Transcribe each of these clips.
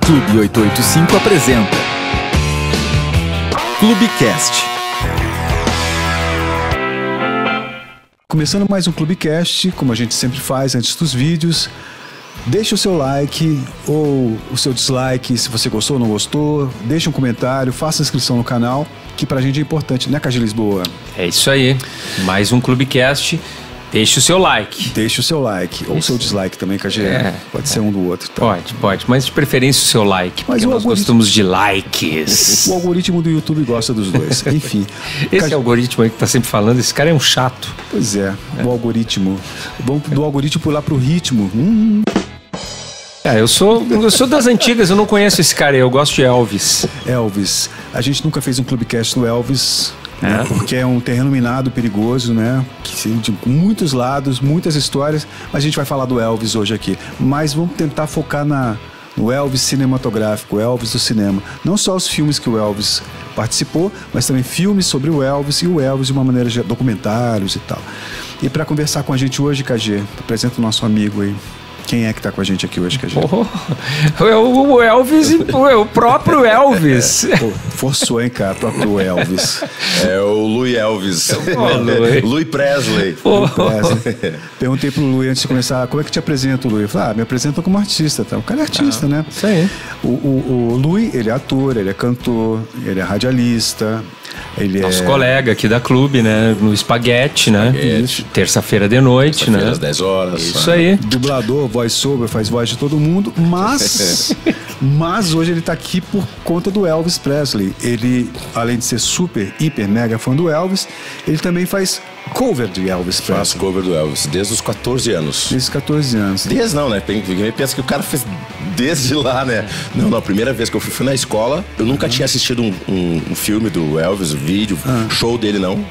Clube 885 apresenta Clubecast. Começando mais um Clubecast, como a gente sempre faz antes dos vídeos. Deixe o seu like ou o seu dislike se você gostou ou não gostou. Deixe um comentário, faça inscrição no canal, que pra gente é importante, né, Cage Lisboa? É isso aí. Mais um Clubecast. Deixe o seu like. Deixe o seu like. Ou o seu dislike também, Cage. Pode ser um do outro. Tá? Pode. Mas de preferência o seu like. Porque nós gostamos de likes. O algoritmo do YouTube gosta dos dois. Enfim. Esse algoritmo aí que tá sempre falando, esse cara é um chato. Pois é, o algoritmo. Vamos do algoritmo pular pro ritmo. Eu sou das antigas, eu não conheço esse cara aí, eu gosto de Elvis. Elvis. A gente nunca fez um Clubecast do Elvis. Né? Porque é um terreno minado, perigoso, né? De muitos lados, muitas histórias. Mas a gente vai falar do Elvis hoje aqui. Mas vamos tentar focar no Elvis cinematográfico, o Elvis do cinema. Não só os filmes que o Elvis participou, mas também filmes sobre o Elvis e o Elvis de uma maneira geral, documentários e tal. E para conversar com a gente hoje, KG, apresenta o nosso amigo aí. Quem é que tá com a gente aqui hoje, KG? O Elvis, o próprio Elvis. Pô, forçou, hein, cara? O próprio Elvis. É o Louis Elvis. Louis Presley. Perguntei pro Louis antes de começar, como é que te apresenta o Louis? Eu falei, me apresenta como artista, tá? O cara é artista, né? Isso aí. O Louis, ele é ator, ele é cantor, ele é radialista. Ele Nosso colega aqui da clube, né? No Espaguete, né? Terça-feira de noite, né? Às 10 horas. Isso aí. Dublador, voice-over, faz voz de todo mundo, mas hoje ele tá aqui por conta do Elvis Presley. Ele, além de ser super, hiper, mega fã do Elvis, ele também faz cover de Elvis Presley. Faço cover do Elvis desde os 14 anos. Desde os 14 anos. Desde não, né? Pensa que o cara fez desde lá, né? Não, a primeira vez que eu fui na escola, eu nunca tinha assistido um filme do Elvis, o vídeo, show dele não.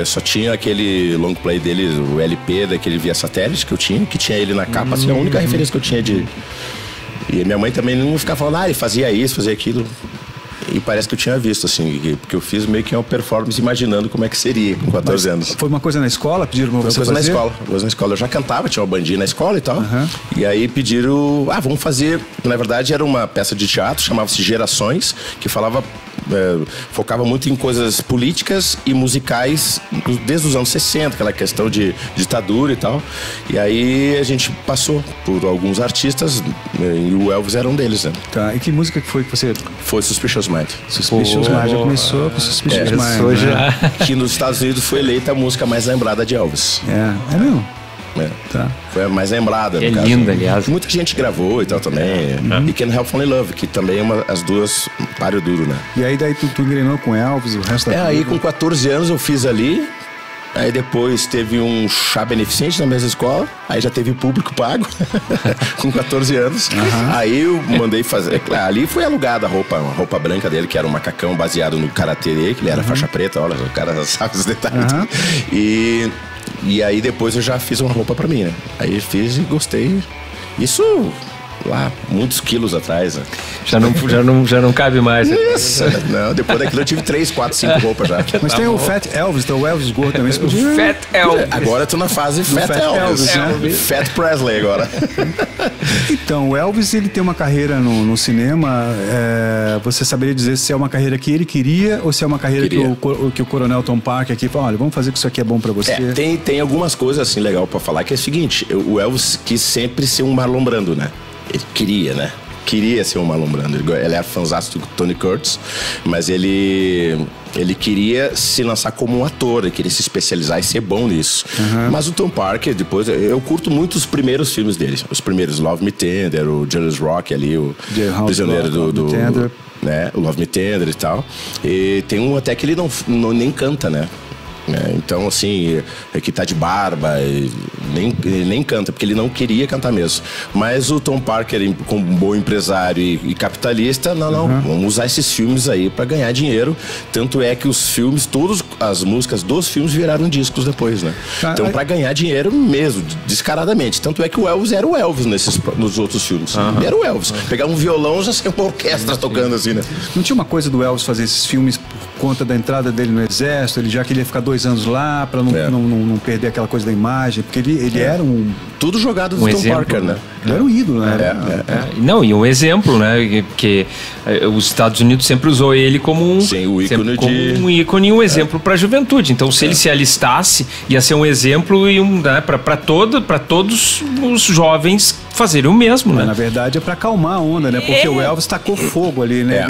Só tinha aquele long play dele, o LP daquele via satélite que eu tinha, que tinha ele na capa, assim, a única referência que eu tinha de... E minha mãe também não ficava falando, ele fazia isso, fazia aquilo. E parece que eu tinha visto, assim, porque eu fiz meio que uma performance imaginando como é que seria com 14 anos. Foi uma coisa na escola? Pediram pra você fazer? Foi uma coisa na escola. Eu já cantava, tinha uma bandinha na escola e tal. E aí pediram, vamos fazer... Na verdade era uma peça de teatro, chamava-se Gerações, que falava... focava muito em coisas políticas e musicais desde os anos 60, aquela questão de ditadura e tal. E aí a gente passou por alguns artistas e o Elvis era um deles, né? Tá, e que música que foi que você... Foi Suspicious Mind. Suspicious Mind, já começou com Suspicious Mind. Né? Que nos Estados Unidos foi eleita a música mais lembrada de Elvis. É mesmo? Tá. Foi a mais lembrada. É linda, aliás. Muita gente gravou e tal também. E Can't Help Falling in Love, que também é as duas páreo duro, né? E aí daí tu engrenou com Elvis, o resto da vida? Aí com 14 anos eu fiz ali. Aí depois teve um chá beneficente na mesma escola. Aí já teve público pago. Com 14 anos. Aí eu mandei fazer. Ali foi alugada a roupa branca dele, que era um macacão baseado no karatê dele, que ele era faixa preta. Olha, o cara sabe os detalhes. E aí depois eu já fiz uma roupa pra mim, né? Aí fiz e gostei. Isso lá, muitos quilos atrás, né? Já não cabe mais. Isso. Não, depois daquilo eu tive 3, 4, 5 roupas já. Mas tem o Fat Elvis, tem o Elvis gordo também. Fat Elvis. Agora eu tô na fase Fat Elvis, né? Fat Presley agora. Então, o Elvis, ele tem uma carreira no cinema. Você saberia dizer se é uma carreira que ele queria ou se é uma carreira que o Coronel Tom Parker aqui fala, olha, vamos fazer que isso aqui é bom pra você? Tem algumas coisas assim legal pra falar, que é o seguinte, o Elvis quis sempre ser um Marlon Brando, né? Ele queria, né? Queria ser um Marlon Brando. Ele era fãzaço do Tony Curtis, mas ele queria se lançar como um ator, ele queria se especializar e ser bom nisso. Mas o Tom Parker, depois, eu curto muito os primeiros filmes dele. Os primeiros, Love Me Tender, o Jailhouse Rock ali, o Prisioneiro do né? O Love Me Tender e tal. E tem um até que ele não nem canta, né? Então, assim, que tá de barba, nem canta, porque ele não queria cantar mesmo. Mas o Tom Parker, como um bom empresário e capitalista, vamos usar esses filmes aí pra ganhar dinheiro. Tanto é que os filmes, todas as músicas dos filmes viraram discos depois, né? Então, pra ganhar dinheiro mesmo, descaradamente. Tanto é que o Elvis era o Elvis nos outros filmes. Ele era o Elvis. Pegar um violão, já saiu uma orquestra tocando assim, né? Não tinha uma coisa do Elvis fazer esses filmes conta da entrada dele no exército, ele já queria ficar 2 anos lá para não perder aquela coisa da imagem, porque ele era um... Tudo jogado do Tom exemplo, Parker, né? Ele era um ídolo, né? Não, e um exemplo, né? Porque os Estados Unidos sempre usou ele como um, Sim, o ícone um ícone e um exemplo para a juventude. Então, se ele se alistasse, ia ser um exemplo e né, para todos os jovens fazerem o mesmo, né? Mas, na verdade, é para acalmar a onda, né? Porque o Elvis tacou fogo ali, né?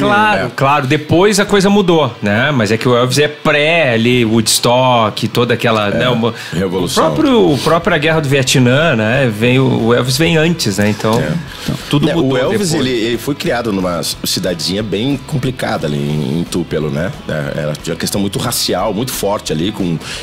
Claro. Depois a coisa mudou, né? Mas é que o Elvis é pré ali, Woodstock, toda aquela... né, revolução. A própria Guerra do Vietnã, né? O Elvis vem antes, né? Então, tudo mudou. O Elvis, depois. ele foi criado numa cidadezinha bem complicada ali em Tupelo, né? Era uma questão muito racial, muito forte ali,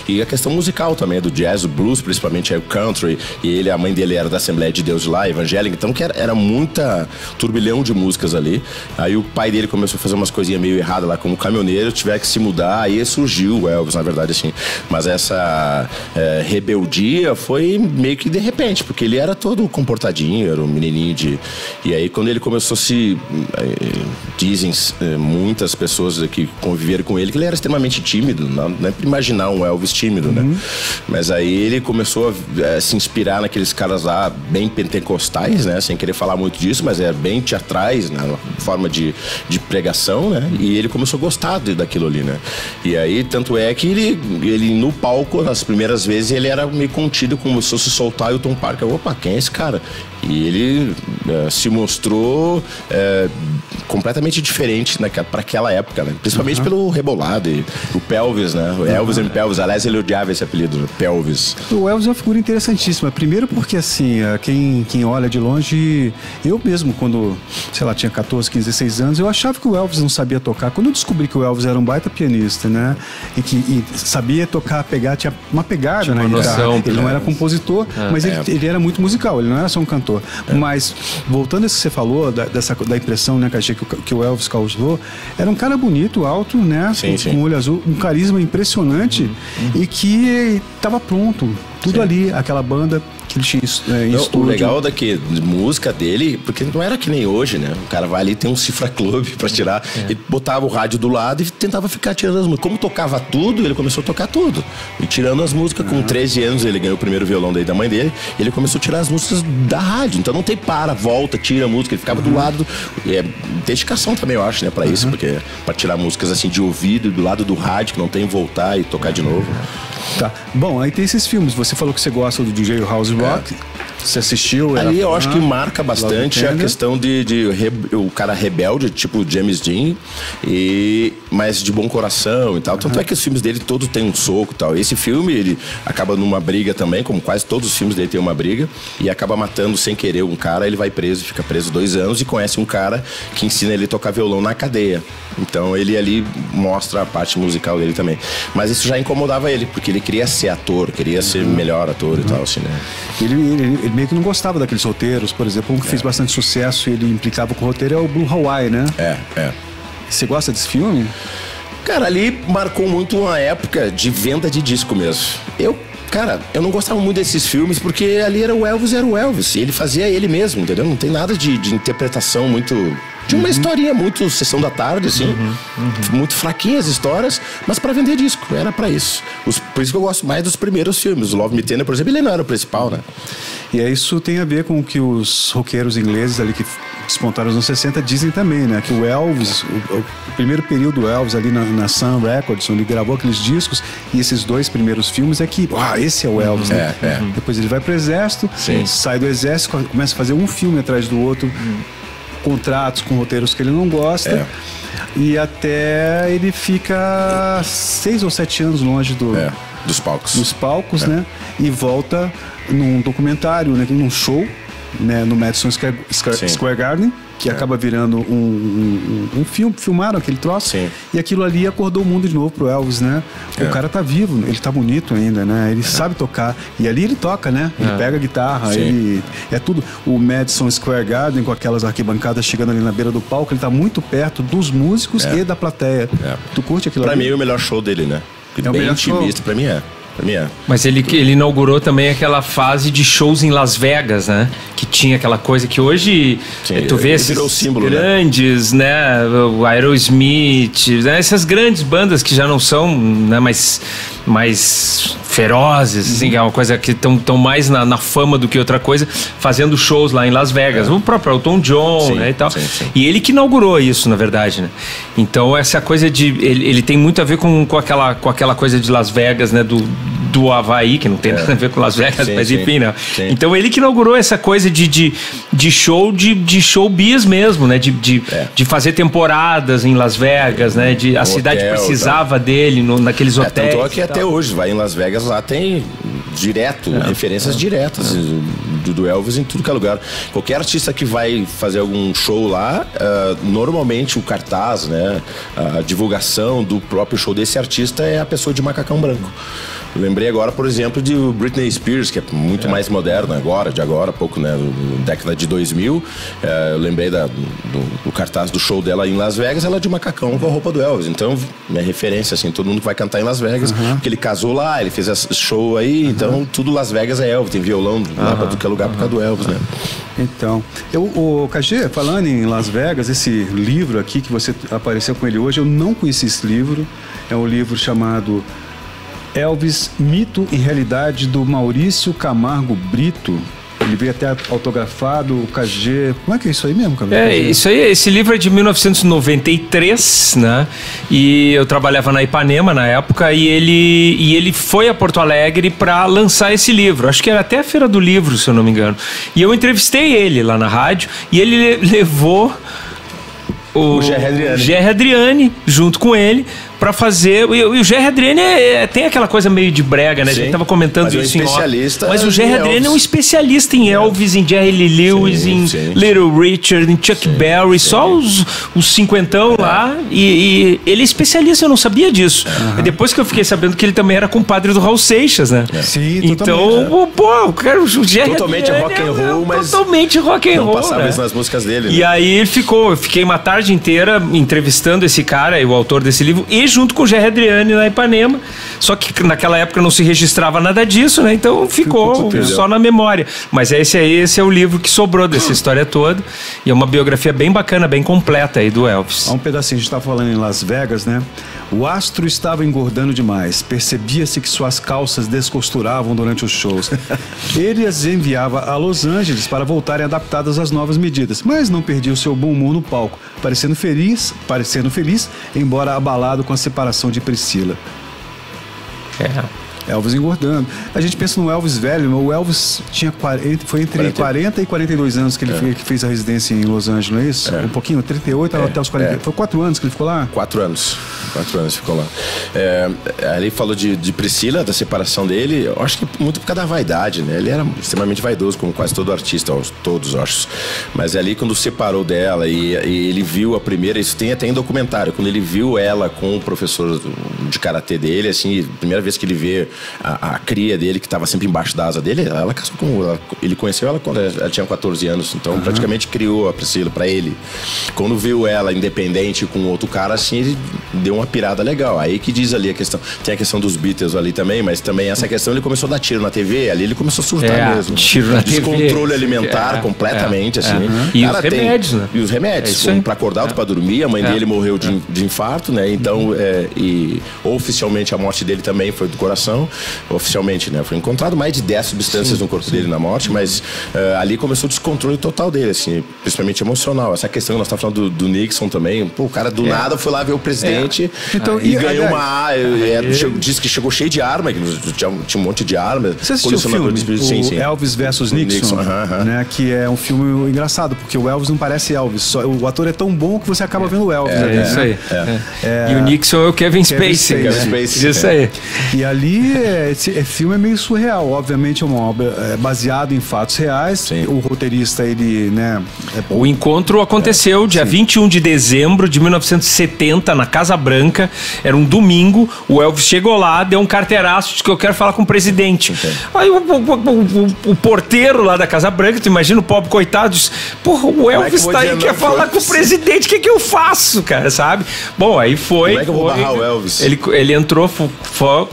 e a questão musical também, do jazz, o blues, principalmente o country, e a mãe dele era da Assembleia de Deus de lá, evangélica, então que era muita turbilhão de músicas ali. Aí o pai dele começou a fazer umas coisinhas meio erradas lá como caminhoneiro, tiver que se mudar, aí surgiu o Elvis, na verdade, assim. Mas essa rebeldia foi meio que de repente, porque ele era todo comportadinho, era um menininho de... E aí quando ele começou a se... dizem muitas pessoas que conviveram com ele que ele era extremamente tímido, não é pra imaginar um Elvis tímido, né? Mas aí ele começou a se inspirar naqueles caras lá bem pentecostais, né? Sem querer falar muito disso, mas bem teatrais na forma de pregação, né? E ele começou a gostar daquilo ali, né? E aí, tanto é que ele no palco, nas primeiras vezes, ele era meio contido, começou a se soltar e o Tom Parker, opa, quem é esse cara? E ele se mostrou completamente diferente para aquela época, né? Principalmente pelo rebolado e o Pelvis, né? O Elvis and Pelvis. Aliás, ele odiava esse apelido, Pelvis. O Elvis é uma figura interessantíssima. Primeiro porque, assim, quem olha de longe... Eu mesmo, quando, sei lá, tinha 14, 15, 16 anos, eu achava que o Elvis não sabia tocar. Quando eu descobri que o Elvis era um baita pianista, né? E sabia tocar, tinha uma pegada na guitarra. Ele não era compositor, mas ele era muito musical. Ele não era só um cantor. Mas, voltando a isso que você falou, da impressão, né, que o Elvis causou, era um cara bonito, alto, né? Sim. Com olho azul, um carisma impressionante e que estava pronto. Tudo ali, aquela banda que ele tinha em estúdio. O legal da música dele, porque não era que nem hoje, né? O cara vai ali, tem um cifra club pra tirar, ele botava o rádio do lado e tentava ficar tirando as músicas. Como tocava tudo, ele começou a tocar tudo. E tirando as músicas, com 13 anos ele ganhou o primeiro violão daí da mãe dele, e ele começou a tirar as músicas da rádio. Então não tem volta, tira a música, ele ficava do lado. Dedicação também, eu acho, né, pra isso, porque pra tirar músicas assim de ouvido, do lado do rádio, que não tem voltar e tocar de novo. Tá. Bom, aí tem esses filmes. Você falou que você gosta do DJ House Rock. Você assistiu? Ali eu acho que marca bastante a questão de o cara rebelde, tipo James Dean, mas de bom coração e tal. Tanto é que os filmes dele todos têm um soco e tal. Esse filme, ele acaba numa briga também, como quase todos os filmes dele tem uma briga, e acaba matando sem querer um cara, ele vai preso, fica preso 2 anos e conhece um cara que ensina ele a tocar violão na cadeia. Então ele ali mostra a parte musical dele também. Mas isso já incomodava ele, porque ele queria ser ator, queria ser melhor ator e tal, assim, né? Ele meio que não gostava daqueles roteiros, por exemplo, um que fez bastante sucesso e ele implicava com o roteiro é o Blue Hawaii, né? Você gosta desse filme? Cara, ali marcou muito uma época de venda de disco mesmo. Eu não gostava muito desses filmes porque ali era o Elvis. Ele fazia ele mesmo, entendeu? Não tem nada de interpretação muito... De uma historinha muito Sessão da Tarde, assim. Muito fraquinhas as histórias, mas pra vender disco, era pra isso. Por isso que eu gosto mais dos primeiros filmes. O Love Me Tender, por exemplo, ele não era o principal, né? E isso tem a ver com o que os roqueiros ingleses ali que despontaram nos anos 60 dizem também, né? Que o Elvis, o primeiro período do Elvis ali na Sun Records, onde ele gravou aqueles discos, e esses 2 primeiros filmes é que, esse é o Elvis, né? Depois ele vai pro exército, sai do exército, começa a fazer um filme atrás do outro, contratos com roteiros que ele não gosta, e até ele fica 6 ou 7 anos longe dos palcos, né? E volta num documentário, né? Num show, né? No Madison Square Garden, que acaba virando um filme, filmaram aquele troço, e aquilo ali acordou o mundo de novo pro Elvis, né? O cara tá vivo, ele tá bonito ainda, né? Ele sabe tocar, e ali ele toca, né? Ele pega a guitarra, ele... É tudo... O Madison Square Garden, com aquelas arquibancadas chegando ali na beira do palco, ele tá muito perto dos músicos e da plateia. Tu curte aquilo ali? Pra mim é o melhor show dele, né? É o bem melhor intimista, show. Pra mim é. Mas ele inaugurou também aquela fase de shows em Las Vegas, né? Que tinha aquela coisa que hoje tu vê esses símbolo, grandes, né? O Aerosmith, né? Essas grandes bandas que já não são, né, mais ferozes, assim, que é uma coisa que estão mais na fama do que outra coisa, fazendo shows lá em Las Vegas. O próprio Elton John, né, e tal. Sim. E ele que inaugurou isso, na verdade, né? Então essa coisa de... Ele tem muito a ver com aquela coisa de Las Vegas, né? Do Havaí, que não tem nada a ver com Las Vegas, mas enfim, né? Sim. Então ele que inaugurou essa coisa de showbiz mesmo, né? De fazer temporadas em Las Vegas, né? A cidade precisava dele naqueles hotéis. Tanto é que até hoje, vai em Las Vegas, lá tem referências diretas do Elvis em tudo que é lugar. Qualquer artista que vai fazer algum show lá, normalmente o cartaz, né? A divulgação do próprio show desse artista é a pessoa de macacão branco. Eu lembrei agora, por exemplo, de Britney Spears, que é muito mais moderno agora, pouco, né? Década de 2000. Eu lembrei do cartaz do show dela em Las Vegas, ela é de macacão com a roupa do Elvis. Então, minha referência, assim, todo mundo que vai cantar em Las Vegas, porque ele casou lá, ele fez esse show aí, então tudo Las Vegas é Elvis, tem violão lá pra tudo que é lugar por causa do Elvis, né? Então, o KG, falando em Las Vegas, esse livro aqui que você apareceu com ele hoje, eu não conheci esse livro. É um livro chamado Elvis, Mito e Realidade, do Maurício Camargo Brito. Ele veio até autografado, o KG... Como é que é isso aí mesmo, KG? Isso aí, esse livro é de 1993, né? E eu trabalhava na Ipanema na época, e ele foi a Porto Alegre para lançar esse livro. Acho que era até a Feira do Livro, se eu não me engano. E eu entrevistei ele lá na rádio, e ele levou o Gerry Adriani junto com ele para fazer. E o Gerry Adriani tem aquela coisa meio de brega, né? Sim, a gente tava comentando isso em off. Mas o Gerry Adriani é um especialista em Elvis, em Jerry Lee Lewis, em Little Richard, em Chuck Berry, só os cinquentão lá. E ele é especialista, eu não sabia disso. E depois que eu fiquei sabendo que ele também era compadre do Raul Seixas, né? Sim, então, o Gerry totalmente rock and roll, mas totalmente rock and roll. Não passava isso nas músicas dele. E aí eu fiquei uma tarde inteira entrevistando esse cara, o autor desse livro, e junto com o Gerry Adriani na Ipanema. Só que naquela época não se registrava nada disso, né? Então ficou só na memória. Mas esse é o livro que sobrou dessa história toda. E é uma biografia bem bacana, bem completa aí do Elvis. Há um pedacinho, a gente estava falando em Las Vegas, né? O astro estava engordando demais. Percebia-se que suas calças descosturavam durante os shows. Ele as enviava a Los Angeles para voltarem adaptadas às novas medidas, mas não perdia o seu bom humor no palco, parecendo feliz, embora abalado com a separação de Priscila. Elvis engordando. A gente pensa no Elvis velho, o Elvis foi entre 40 e 42 anos que ele fez a residência em Los Angeles, não é isso? Um pouquinho, 38 até os 40. Foi 4 anos que ele ficou lá? 4 anos. 4 anos ficou lá. Ele falou de Priscila, da separação dele, eu acho que muito por causa da vaidade, né? Ele era extremamente vaidoso, como quase todo artista, todos, eu acho. Mas ali, quando separou dela e ele viu a primeira, isso tem até em documentário, quando ele viu ela com o professor de karatê dele, assim, primeira vez que ele vê a cria dele, que estava sempre embaixo da asa dele, ela casou ele conheceu ela quando ela tinha 14 anos, então praticamente criou a Priscila para ele. Quando viu ela independente com outro cara, assim, ele deu uma pirada legal. Aí que diz ali a questão, tem a questão dos Beatles ali também, mas também essa questão, ele começou a dar tiro na TV, ali ele começou a surtar mesmo. Tiro na Descontrole alimentar completamente, assim. E os remédios, né? E os remédios, para acordar, para dormir, a mãe dele morreu de infarto, né? Então, e oficialmente a morte dele também foi do coração. Oficialmente, né? Foi encontrado mais de 10 substâncias no corpo dele na morte, mas ali começou o descontrole total dele, assim, principalmente emocional. Essa questão que nós estamos falando do Nixon também, o cara do nada foi lá ver o presidente e ganhou uma... Disse que chegou cheio de arma, que tinha um monte de armas. Você assistiu o filme, Elvis versus Nixon, né? Que é um filme engraçado, porque o Elvis não parece Elvis, o ator é tão bom que você acaba vendo o Elvis. Isso aí. E o Nixon é o Kevin Spacey. Isso aí. E ali, esse filme é meio surreal. Obviamente é uma obra baseada em fatos reais. Sim. O roteirista, ele, né... O encontro aconteceu dia 21 de dezembro de 1970 na Casa Branca. Branca, era um domingo, o Elvis chegou lá, deu um carteiraço, disse que eu quero falar com o presidente. Aí o porteiro lá da Casa Branca, tu imagina o pobre coitado, disse, porra, o Elvis tá aí, quer falar com o presidente, o que eu faço, cara, sabe? Bom, aí foi... Como é que eu vou barrar o Elvis? Ele entrou,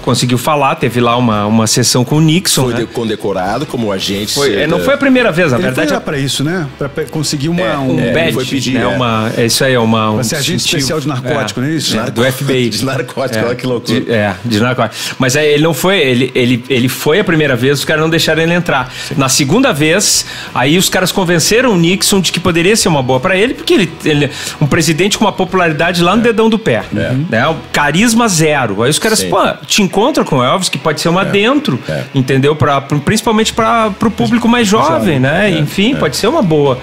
conseguiu falar, teve lá uma sessão com o Nixon, Foi né? condecorado como agente... Não foi a primeira vez, na Ele verdade. foi lá pra isso, né? Pra conseguir um badge, foi pedir, né? Isso aí é um pra ser agente distintivo. especial de narcótico, não é isso? Do FBI. De narcótico, olha que loucura. De narcótico. Mas aí ele não foi, ele foi a primeira vez, os caras não deixaram ele entrar. Na segunda vez, aí os caras convenceram o Nixon de que poderia ser uma boa pra ele, porque ele um presidente com uma popularidade lá no dedão do pé. Né? O carisma zero. Aí os caras, pô, te encontram com o Elvis, que pode ser uma dentro, entendeu? Principalmente pro público mais jovem, né? Enfim, pode ser uma boa.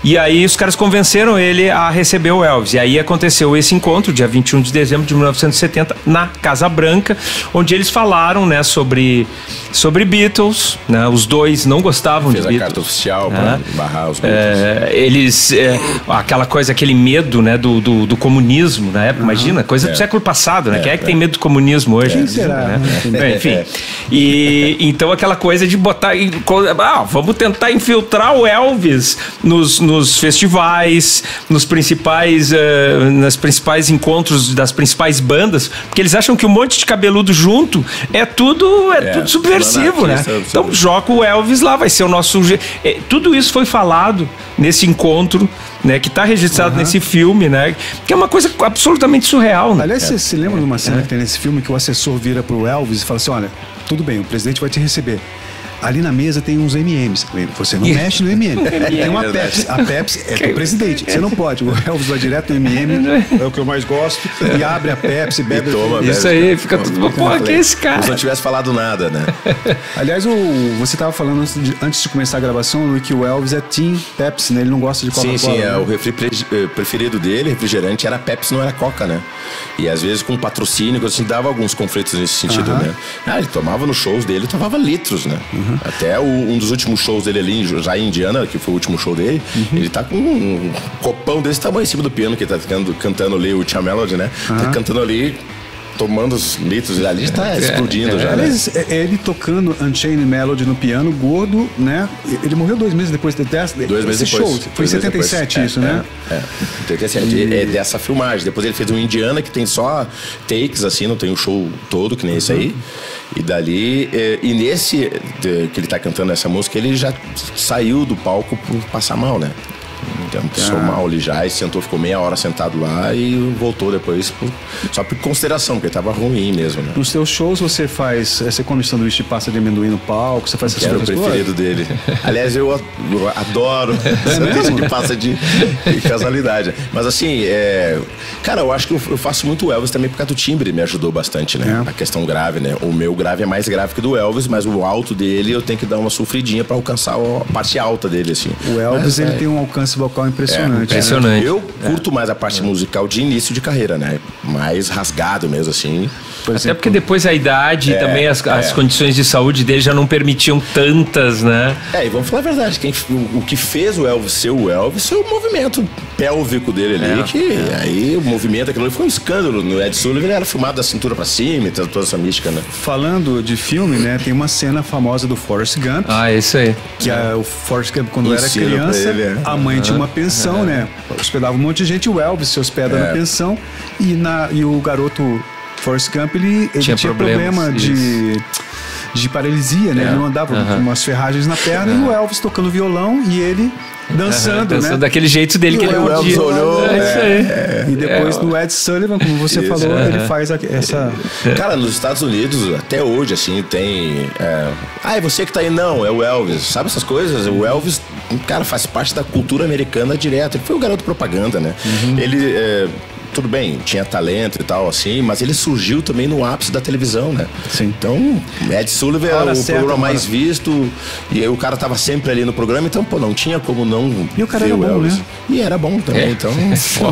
E aí os caras convenceram ele a receber o Elvis. E aí aconteceu esse encontro, dia 21 de dezembro de 1970, na Casa Branca, onde eles falaram, né, sobre Beatles, né? Os dois não gostavam de Beatles. Fez a carta oficial para barrar os Beatles. Aquela coisa, aquele medo, né, do comunismo na época, imagina, coisa do século passado, né? Quem é que tem medo do comunismo hoje? Quem será? Né? Enfim. E então aquela coisa de botar... vamos tentar infiltrar o Elvis nos festivais, nos principais encontros das principais bandas, porque eles acham que um monte de cabeludo junto é tudo subversivo, né? Então joga o Elvis lá, vai ser o nosso... tudo isso foi falado nesse encontro, né, que está registrado nesse filme, né, que é uma coisa absolutamente surreal, né? Aliás, você se lembra de uma cena que tem nesse filme que o assessor vira pro Elvis e fala assim, olha, tudo bem, o presidente vai te receber. Ali na mesa tem uns M&M's. Você não mexe no M&M. Tem uma Pepsi. A Pepsi é do presidente. Você não pode. O Elvis vai direto no M&M, é o que eu mais gosto, e abre a Pepsi, bebe. Toma, isso aí, fica tudo... Porra, que é esse cara? Se não tivesse falado nada, né? Aliás, você estava falando antes de começar a gravação, que o Elvis é Team Pepsi, né? Ele não gosta de Coca-Cola. Sim, o refri preferido dele, refrigerante, era Pepsi, não era Coca, né? E às vezes com patrocínio, assim, dava alguns conflitos nesse sentido, né? Ele tomava nos shows dele, tomava litros, né? Até um dos últimos shows dele ali, já em Indiana, que foi o último show dele, ele tá com um copão desse tamanho em cima do piano, que ele tá cantando ali o Tia Melody, né? Tá cantando ali, tomando os litros, ali está explodindo já. Aliás, ele tocando Unchained Melody no piano, gordo, né? Ele morreu 2 meses depois desse 2 meses depois. show. Foi em 77 isso, né? 77. É dessa filmagem. Depois ele fez um Indiana que tem só takes, assim, não tem o show todo, que nem esse aí. E dali, e nesse que ele tá cantando essa música, ele já saiu do palco por passar mal, né? Então, passou mal ali já e sentou, ficou meia hora sentado lá e voltou depois só por consideração, porque tava ruim mesmo, né? Nos seus shows você come sanduíche de pasta de amendoim no palco, você faz essas coisas? É o preferido dele. Aliás, eu adoro sanduíche de pasta de casualidade. Mas assim, cara, eu acho que eu faço muito Elvis também por causa do timbre, me ajudou bastante, né? A questão grave, né? O meu grave é mais grave que o do Elvis, mas o alto dele eu tenho que dar uma sofridinha pra alcançar a parte alta dele, assim. O Elvis, ele tem um alcance vocal impressionante. Impressionante. Eu curto mais a parte musical de início de carreira, né? Mais rasgado mesmo, assim. Até porque depois a idade e também as condições de saúde dele já não permitiam tantas, né? E vamos falar a verdade, o que fez o Elvis ser o Elvis foi o movimento pélvico dele ali, aí o movimento, aquilo ali foi um escândalo. No Ed Sullivan ele era filmado da cintura pra cima e toda essa mística, né? Falando de filme, né? Tem uma cena famosa do Forrest Gump. Isso aí. Que o Forrest Gump, quando era criança, a mãe tinha uma pensão, né? Hospedava um monte de gente, o Elvis se hospeda na pensão e o garoto Forrest Gump, ele tinha problema de paralisia, né? Ele não andava com umas ferragens na perna e o Elvis tocando violão e ele dançando, né? Daquele jeito dele, que ele o Elvis olhou. E depois no Ed Sullivan, como você falou, ele faz essa... Cara, nos Estados Unidos, até hoje, assim, tem... é você que tá aí? Não, é o Elvis. Sabe essas coisas? O Elvis, cara, faz parte da cultura americana direto. Ele foi o garoto propaganda, né? Ele... tudo bem, tinha talento e tal, assim, mas ele surgiu também no ápice da televisão, né? Sim. Então, Ed Sullivan é o programa mais visto, e aí o cara tava sempre ali no programa, então, não tinha como não e o cara era bom, Elvis. Né? E era bom também, então...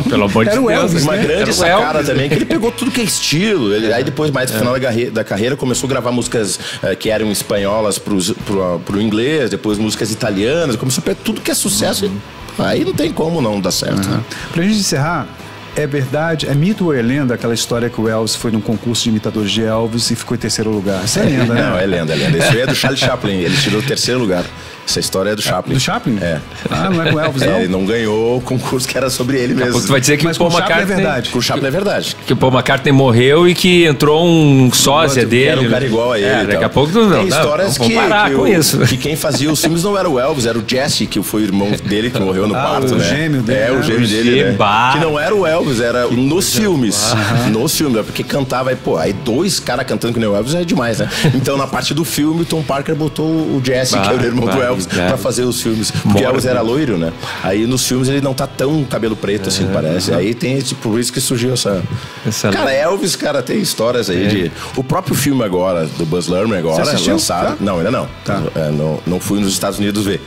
pelo amor de Deus. Elvis, uma grande sacada Elvis, também, que ele pegou tudo que é estilo. Aí depois, mais no final da carreira, começou a gravar músicas que eram espanholas pro inglês, depois músicas italianas, começou a pegar tudo que é sucesso, aí não tem como não dar certo. Pra gente encerrar, É verdade? É mito ou é lenda aquela história que o Elvis foi num concurso de imitadores de Elvis e ficou em terceiro lugar? Isso é lenda, né? Não, é lenda, é lenda. Isso aí é do Charlie Chaplin, ele tirou o terceiro lugar. Essa história é do Chaplin. Do Chaplin? É. Ah, não é com o Elvis, não? Ele não ganhou o concurso que era sobre ele mesmo. Tu vai dizer que Mas o Paul com o Chaplin McCartney... é verdade. Com o Chaplin é verdade. Que o Paul McCartney morreu e que entrou um sósia dele. Era um cara igual a ele. e Daqui tal. a pouco tu não. Tem histórias vamos parar com isso. Que quem fazia os filmes não era o Elvis, era o Jesse, que foi o irmão dele que morreu no parto, o né? gêmeo dele, É, né? o gêmeo dele, né? Bah. Que não era o Elvis, era nos filmes. Nos filmes, porque cantava, aí, pô, aí dois caras cantando que nem o Elvis é demais, né? Então, na parte do filme, o Tom Parker botou o Jesse, que é o irmão do Elvis, pra fazer os filmes. Porque o Elvis era loiro, né? Aí nos filmes ele não tá tão cabelo preto assim, parece. Aí tem, tipo, por isso que surgiu essa... Cara, Elvis, cara, tem histórias aí de... O próprio filme agora, do Buzz Lerman agora, lançado... Não, ainda não. Tá. Não fui nos Estados Unidos ver.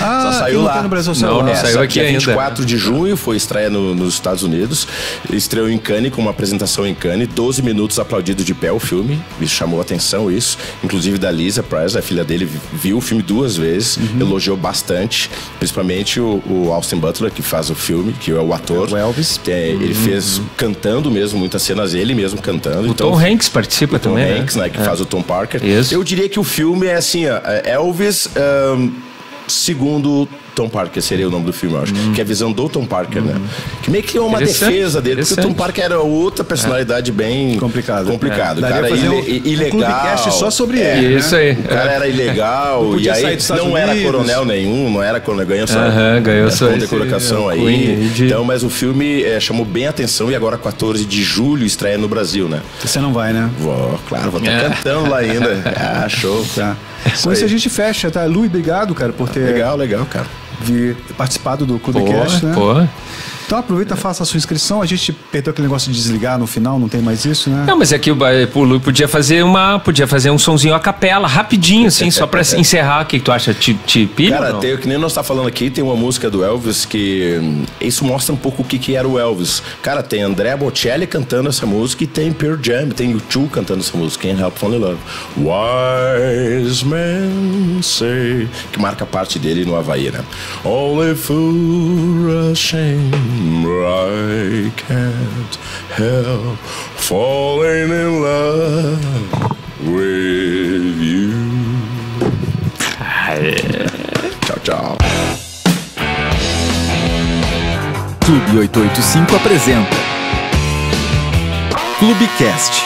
Ah, só saiu lá. No Brasil, Não saiu aqui dia ainda. 24 de junho, foi estreia nos Estados Unidos. Estreou em Cannes, com uma apresentação em Cannes. 12 minutos aplaudido de pé o filme. Isso chamou atenção, isso. Inclusive da Lisa Price, a filha dele, viu o filme 2 vezes. Elogiou bastante. Principalmente o Austin Butler, que faz o filme, que é o ator. O Elvis. Ele fez cantando mesmo, muitas cenas ele mesmo cantando. O Tom Hanks participa Tom também, Hanks, né? Que faz o Tom Parker. Isso. Eu diria que o filme é assim, ó, Elvis... segundo Tom Parker seria o nome do filme, eu acho. Que é a visão do Tom Parker, né? Que meio que é uma defesa dele, porque o Tom Parker era outra personalidade bem complicado. O Daria cara fazer ilegal. um clubecast só sobre ele. Isso aí. O cara era ilegal Não e podia aí sair dos Estados não era Unidos. coronel nenhum, não era coronel, ganhou só ganhou só esse, condecoração aí. Queen, Então, mas o filme chamou bem a atenção e agora 14 de julho estreia no Brasil, né? Você não vai, né? Vou estar cantando lá ainda. Ah, show. Tá. Com isso a gente fecha, tá? Lu, obrigado, cara, por ter Legal, cara. participado do Clubecast, né? Pô. Então aproveita e faça a sua inscrição. A gente perdeu aquele negócio de desligar no final, não tem mais isso, né? Não, mas é que o Lu podia fazer um sonzinho a capela, rapidinho, assim, só pra encerrar. O que tu acha? Te pilha? Cara, ou não? que nem nós tá falando aqui, tem uma música do Elvis que isso mostra um pouco o que era o Elvis. Cara, tem Andrea Bocelli cantando essa música e tem Pearl Jam, tem U2 cantando essa música, Can't Help Falling in Love. Wise men say, que marca parte dele no Havaí, né? Only fools shame, I can't help falling in love with you. Tchau. Clube 885 apresenta Clubecast.